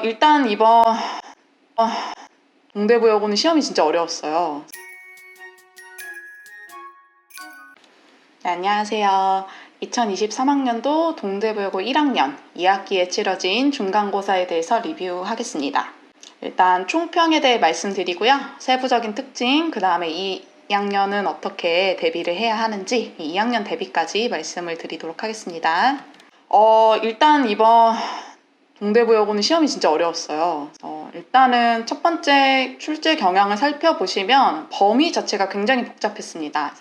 일단 이번 동대부여고는 시험이 진짜 어려웠어요. 네, 안녕하세요. 2023학년도 동대부여고 1학년 2학기에 치러진 중간고사에 대해서 리뷰하겠습니다. 일단 총평에 대해 말씀드리고요. 세부적인 특징, 그 다음에 2학년은 어떻게 대비를 해야 하는지 2학년 대비까지 말씀을 드리도록 하겠습니다. 일단 이번 동대부여고는 시험이 진짜 어려웠어요. 일단은 첫 번째 출제 경향을 살펴보시면 범위 자체가 굉장히 복잡했습니다.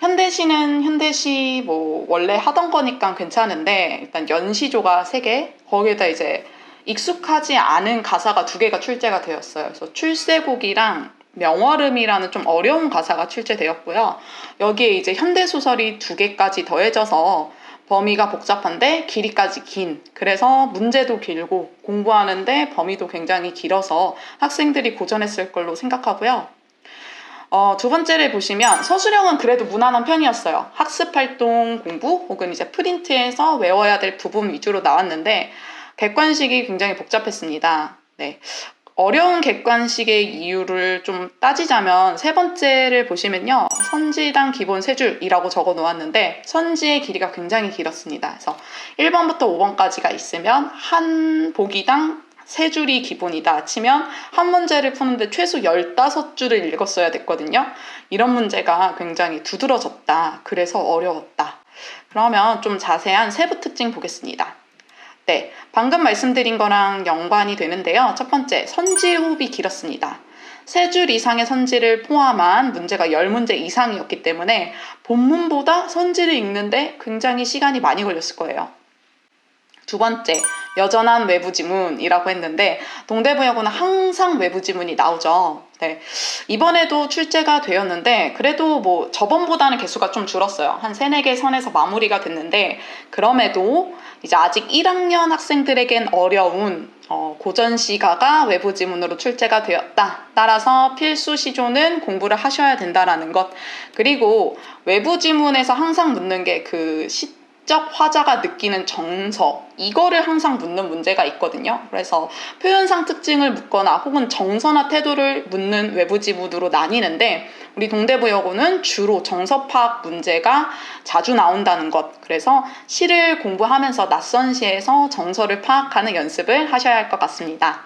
현대시는 현대시 원래 하던 거니까 괜찮은데 일단 연시조가 3개, 거기에다 이제 익숙하지 않은 가사가 2개가 출제가 되었어요. 그래서 출세곡이랑 명월음이라는 좀 어려운 가사가 출제되었고요. 여기에 이제 현대소설이 2개까지 더해져서 범위가 복잡한데 길이까지 긴, 그래서 문제도 길고 공부하는데 범위도 굉장히 길어서 학생들이 고전했을 걸로 생각하고요. 두 번째를 보시면 서술형은 그래도 무난한 편이었어요. 학습활동 공부 혹은 이제 프린트에서 외워야 될 부분 위주로 나왔는데 객관식이 굉장히 복잡했습니다. 네. 어려운 객관식의 이유를 좀 따지자면 세 번째를 보시면요. 선지당 기본 3줄이라고 적어 놓았는데 선지의 길이가 굉장히 길었습니다. 그래서 1번부터 5번까지가 있으면 한 보기당 3줄이 기본이다 치면 한 문제를 푸는데 최소 15줄을 읽었어야 됐거든요. 이런 문제가 굉장히 두드러졌다. 그래서 어려웠다. 그러면 좀 자세한 세부 특징 보겠습니다. 네, 방금 말씀드린 거랑 연관이 되는데요. 첫 번째, 선지 호흡이 길었습니다. 3줄 이상의 선지를 포함한 문제가 10문제 이상이었기 때문에 본문보다 선지를 읽는데 굉장히 시간이 많이 걸렸을 거예요. 두 번째, 여전한 외부 지문이라고 했는데 동대부여고는 항상 외부 지문이 나오죠. 네, 이번에도 출제가 되었는데 그래도 저번보다는 개수가 좀 줄었어요. 한 3-4개 선에서 마무리가 됐는데 그럼에도 이제 아직 1학년 학생들에겐 어려운 고전시가가 외부 지문으로 출제가 되었다. 따라서 필수 시조는 공부를 하셔야 된다라는 것. 그리고 외부 지문에서 항상 묻는 게 그 시적 화자가 느끼는 정서, 이거를 항상 묻는 문제가 있거든요. 그래서 표현상 특징을 묻거나 혹은 정서나 태도를 묻는 외부 지문으로 나뉘는데 우리 동대부여고는 주로 정서 파악 문제가 자주 나온다는 것. 그래서 시를 공부하면서 낯선 시에서 정서를 파악하는 연습을 하셔야 할 것 같습니다.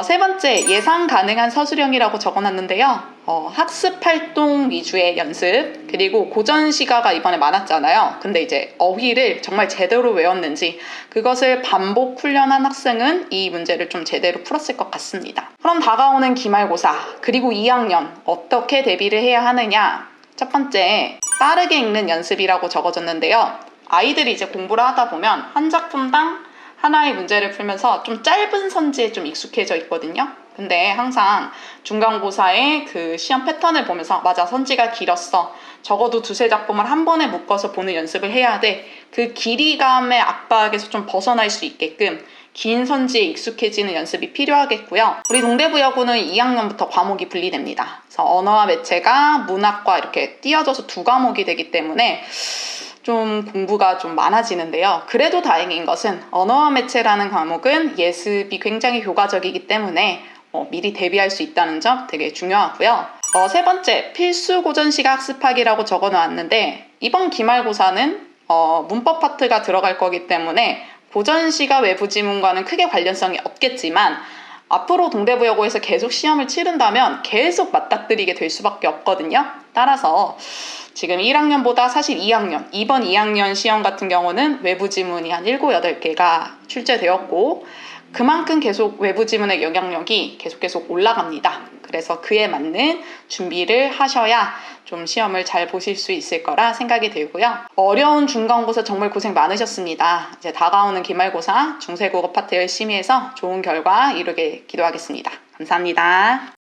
세 번째, 예상 가능한 서술형이라고 적어놨는데요. 학습활동 위주의 연습, 그리고 고전시가가 이번에 많았잖아요. 근데 이제 어휘를 정말 제대로 외웠는지 그것을 반복 훈련한 학생은 이 문제를 좀 제대로 풀었을 것 같습니다. 그럼 다가오는 기말고사, 그리고 2학년 어떻게 대비를 해야 하느냐? 첫 번째, 빠르게 읽는 연습이라고 적어졌는데요. 아이들이 이제 공부를 하다 보면 한 작품당 하나의 문제를 풀면서 좀 짧은 선지에 좀 익숙해져 있거든요. 근데 항상 중간고사의 그 시험 패턴을 보면서 맞아, 선지가 길었어. 적어도 2-3작품을 한 번에 묶어서 보는 연습을 해야 돼. 그 길이감의 압박에서 좀 벗어날 수 있게끔 긴 선지에 익숙해지는 연습이 필요하겠고요. 우리 동대부여고는 2학년부터 과목이 분리됩니다. 그래서 언어와 매체가 문학과 이렇게 띄어져서 2과목이 되기 때문에 좀 공부가 좀 많아지는데요. 그래도 다행인 것은 언어와 매체라는 과목은 예습이 굉장히 효과적이기 때문에 미리 대비할 수 있다는 점 되게 중요하고요. 세 번째, 필수 고전시가 학습하기라고 적어 놓았는데 이번 기말고사는 문법 파트가 들어갈 거기 때문에 고전시가 외부 지문과는 크게 관련성이 없겠지만 앞으로 동대부여고에서 계속 시험을 치른다면 계속 맞닥뜨리게 될 수밖에 없거든요. 따라서 지금 1학년보다 사실 2학년, 이번 2학년 시험 같은 경우는 외부 지문이 한 7-8개가 출제되었고 그만큼 계속 외부 지문의 영향력이 계속 올라갑니다. 그래서 그에 맞는 준비를 하셔야 좀 시험을 잘 보실 수 있을 거라 생각이 들고요. 어려운 중간고사 정말 고생 많으셨습니다. 이제 다가오는 기말고사 중세국어 파트 열심히 해서 좋은 결과 이루게 기도하겠습니다. 감사합니다.